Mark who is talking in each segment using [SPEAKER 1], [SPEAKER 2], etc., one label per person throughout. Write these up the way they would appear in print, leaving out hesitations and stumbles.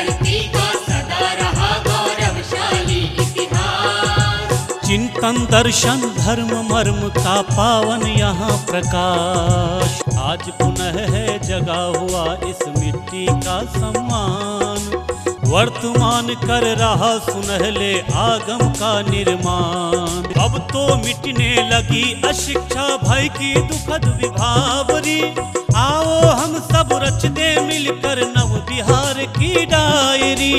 [SPEAKER 1] धरती का सदा रहा गौरवशाली इतिहास।
[SPEAKER 2] चिंतन दर्शन धर्म मर्म का पावन यहाँ प्रकाश, आज पुनः है जगा हुआ इस मिट्टी का सम्मान, वर्तमान कर रहा सुनहले आगम का निर्माण। अब तो मिटने लगी अशिक्षा भय की दुखद विभावरी, आओ हम सब रच दे मिलकर नव बिहार की डायरी।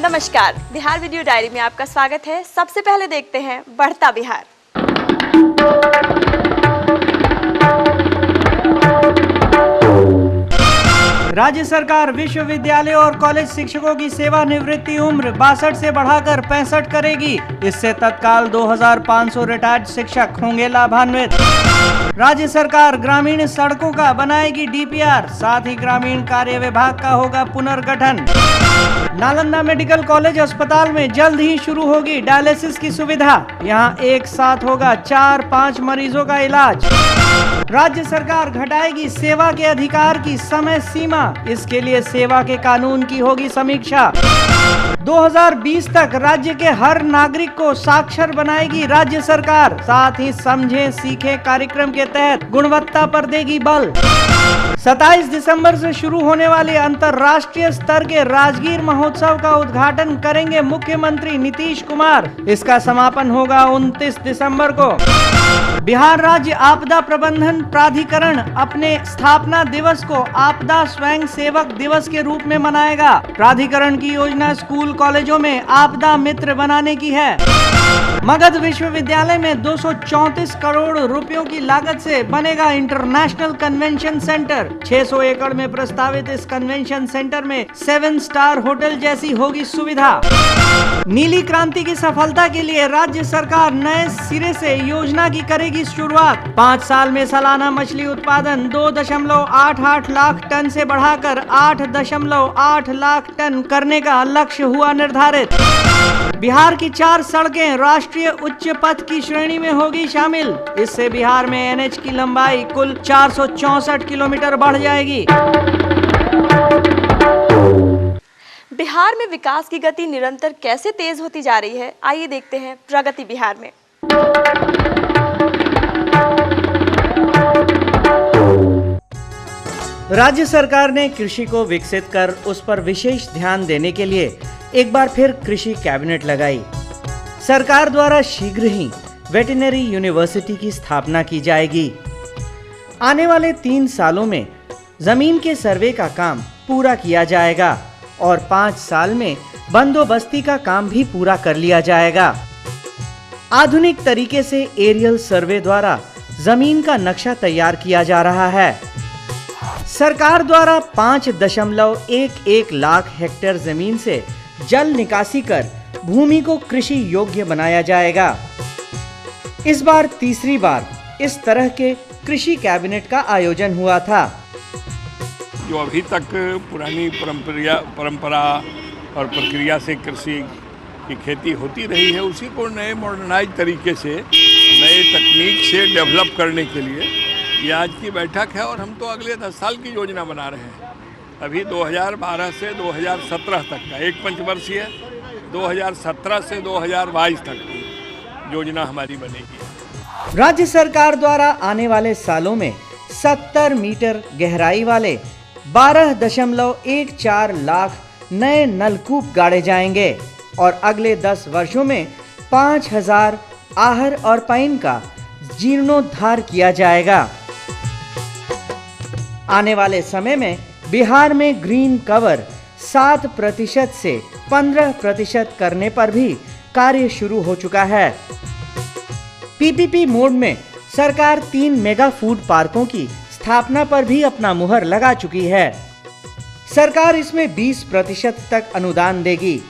[SPEAKER 3] नमस्कार, बिहार वीडियो डायरी में आपका स्वागत है। सबसे पहले देखते हैं बढ़ता बिहार।
[SPEAKER 4] राज्य सरकार विश्वविद्यालय और कॉलेज शिक्षकों की सेवानिवृत्ति उम्र 62 से बढ़ाकर 65 करेगी। इससे तत्काल 2500 रिटायर्ड शिक्षक होंगे लाभान्वित। राज्य सरकार ग्रामीण सड़कों का बनाएगी डीपीआर, साथ ही ग्रामीण कार्य विभाग का होगा पुनर्गठन। नालंदा मेडिकल कॉलेज अस्पताल में जल्द ही शुरू होगी डायलिसिस की सुविधा। यहाँ एक साथ होगा 4-5 मरीजों का इलाज। राज्य सरकार घटाएगी सेवा के अधिकार की समय सीमा, इसके लिए सेवा के कानून की होगी समीक्षा। 2020 तक राज्य के हर नागरिक को साक्षर बनाएगी राज्य सरकार, साथ ही समझे सीखे कार्यक्रम के तहत गुणवत्ता पर देगी बल। 27 दिसंबर से शुरू होने वाले अंतर्राष्ट्रीय स्तर के राजगीर महोत्सव का उद्घाटन करेंगे मुख्यमंत्री नीतीश कुमार। इसका समापन होगा 29 दिसंबर को। बिहार राज्य आपदा प्रबंधन प्राधिकरण अपने स्थापना दिवस को आपदा स्वयं सेवक दिवस के रूप में मनाएगा। प्राधिकरण की योजना स्कूल कॉलेजों में आपदा मित्र बनाने की है। मगध विश्वविद्यालय में 234 करोड़ रुपयों की लागत से बनेगा इंटरनेशनल कन्वेंशन सेंटर। 600 एकड़ में प्रस्तावित इस कन्वेंशन सेंटर में 7 स्टार होटल जैसी होगी सुविधा। नीली क्रांति की सफलता के लिए राज्य सरकार नए सिरे से योजना की करेगी शुरुआत। 5 साल में सालाना मछली उत्पादन 2.88 लाख टन से बढ़ाकर 8.8 लाख टन करने का लक्ष्य हुआ निर्धारित। बिहार की 4 सड़कें राष्ट्रीय उच्च पथ की श्रेणी में होगी शामिल। इससे बिहार में एनएच की लंबाई कुल 464 किलोमीटर बढ़ जाएगी।
[SPEAKER 3] बिहार में विकास की गति निरंतर कैसे तेज होती जा रही है, आइए देखते हैं प्रगति बिहार में।
[SPEAKER 4] राज्य सरकार ने कृषि को विकसित कर उस पर विशेष ध्यान देने के लिए एक बार फिर कृषि कैबिनेट लगाई। सरकार द्वारा शीघ्र ही वेटरनरी यूनिवर्सिटी की स्थापना की जाएगी। आने वाले 3 सालों में जमीन के सर्वे का काम पूरा किया जाएगा और 5 साल में बंदोबस्ती का काम भी पूरा कर लिया जाएगा। आधुनिक तरीके से एरियल सर्वे द्वारा जमीन का नक्शा तैयार किया जा रहा है। सरकार द्वारा 5.11 लाख हेक्टेयर जमीन से जल निकासी कर भूमि को कृषि योग्य बनाया जाएगा। इस बार तीसरी बार इस तरह के कृषि कैबिनेट का आयोजन हुआ था।
[SPEAKER 5] जो अभी तक पुरानी परंपरा और प्रक्रिया से कृषि की खेती होती रही है, उसी को नए मॉडर्नाइज तरीके से, नए तकनीक से डेवलप करने के लिए ये आज की बैठक है। और हम तो अगले 10 साल की योजना बना रहे हैं। अभी 2012 से 2017 तक का एक पंचवर्षीय, 2017 से 2022 तक की योजना हमारी बनेगी।
[SPEAKER 4] राज्य सरकार द्वारा आने वाले सालों में 70 मीटर गहराई वाले 12.14 लाख नए नलकूप गाड़े जाएंगे और अगले 10 वर्षों में 5000 आहर और पाइन का जीर्णोद्धार किया जाएगा। आने वाले समय में बिहार में ग्रीन कवर 7% से 15% करने पर भी कार्य शुरू हो चुका है। पीपीपी मोड में सरकार 3 मेगा फूड पार्कों की स्थापना पर भी अपना मुहर लगा चुकी है। सरकार इसमें 20% तक अनुदान देगी।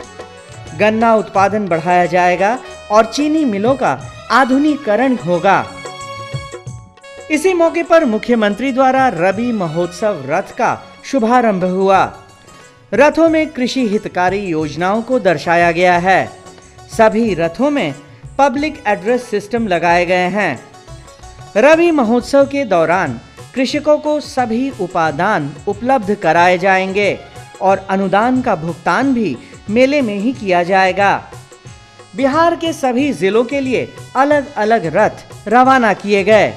[SPEAKER 4] गन्ना उत्पादन बढ़ाया जाएगा और चीनी मिलों का आधुनिकीकरण होगा। इसी मौके पर मुख्यमंत्री द्वारा रबी महोत्सव रथ का शुभारंभ हुआ। रथों में कृषि हितकारी योजनाओं को दर्शाया गया है। सभी रथों में पब्लिक एड्रेस सिस्टम लगाए गए हैं। रबी महोत्सव के दौरान कृषकों को सभी उपादान उपलब्ध कराए जाएंगे और अनुदान का भुगतान भी मेले में ही किया जाएगा। बिहार के सभी जिलों के लिए अलग अलग रथ रवाना किए गए।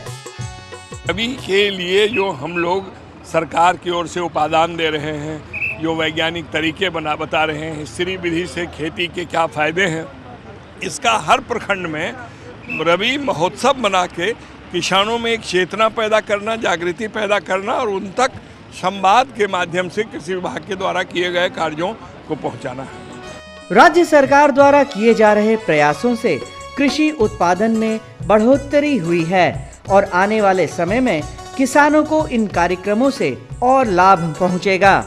[SPEAKER 5] अभी के लिए जो हम लोग सरकार की ओर से उपादान दे रहे हैं, जो वैज्ञानिक तरीके बता रहे हैं, स्त्री विधि से खेती के क्या फ़ायदे हैं, इसका हर प्रखंड में रबी महोत्सव बना के किसानों में एक चेतना पैदा करना, जागृति पैदा करना और उन तक संवाद के माध्यम से कृषि विभाग के द्वारा किए गए कार्यों को पहुंचाना है।
[SPEAKER 4] राज्य सरकार द्वारा किए जा रहे प्रयासों से कृषि उत्पादन में बढ़ोतरी हुई है और आने वाले समय में किसानों को इन कार्यक्रमों से और लाभ पहुंचेगा।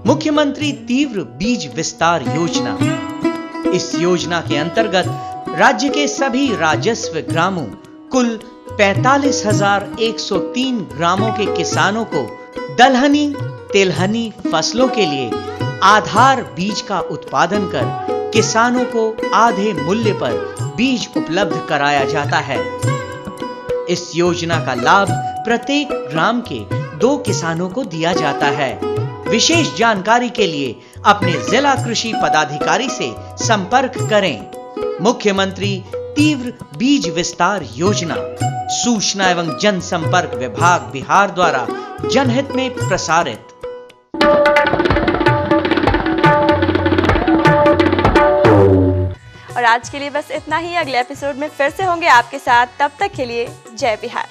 [SPEAKER 4] मुख्यमंत्री तीव्र बीज विस्तार योजना। इस योजना के अंतर्गत राज्य के सभी राजस्व ग्रामों कुल 45,103 ग्रामों के किसानों को दलहनी तिलहनी फसलों के लिए आधार बीज का उत्पादन कर किसानों को आधे मूल्य पर बीज उपलब्ध कराया जाता है। इस योजना का लाभ प्रत्येक ग्राम के 2 किसानों को दिया जाता है। विशेष जानकारी के लिए अपने जिला कृषि पदाधिकारी से संपर्क करें। मुख्यमंत्री तीव्र बीज विस्तार योजना सूचना एवं जनसंपर्क विभाग बिहार द्वारा जनहित में प्रसारित।
[SPEAKER 3] और आज के लिए बस इतना ही। अगले एपिसोड में फिर से होंगे आपके साथ। तब तक के लिए जय बिहार।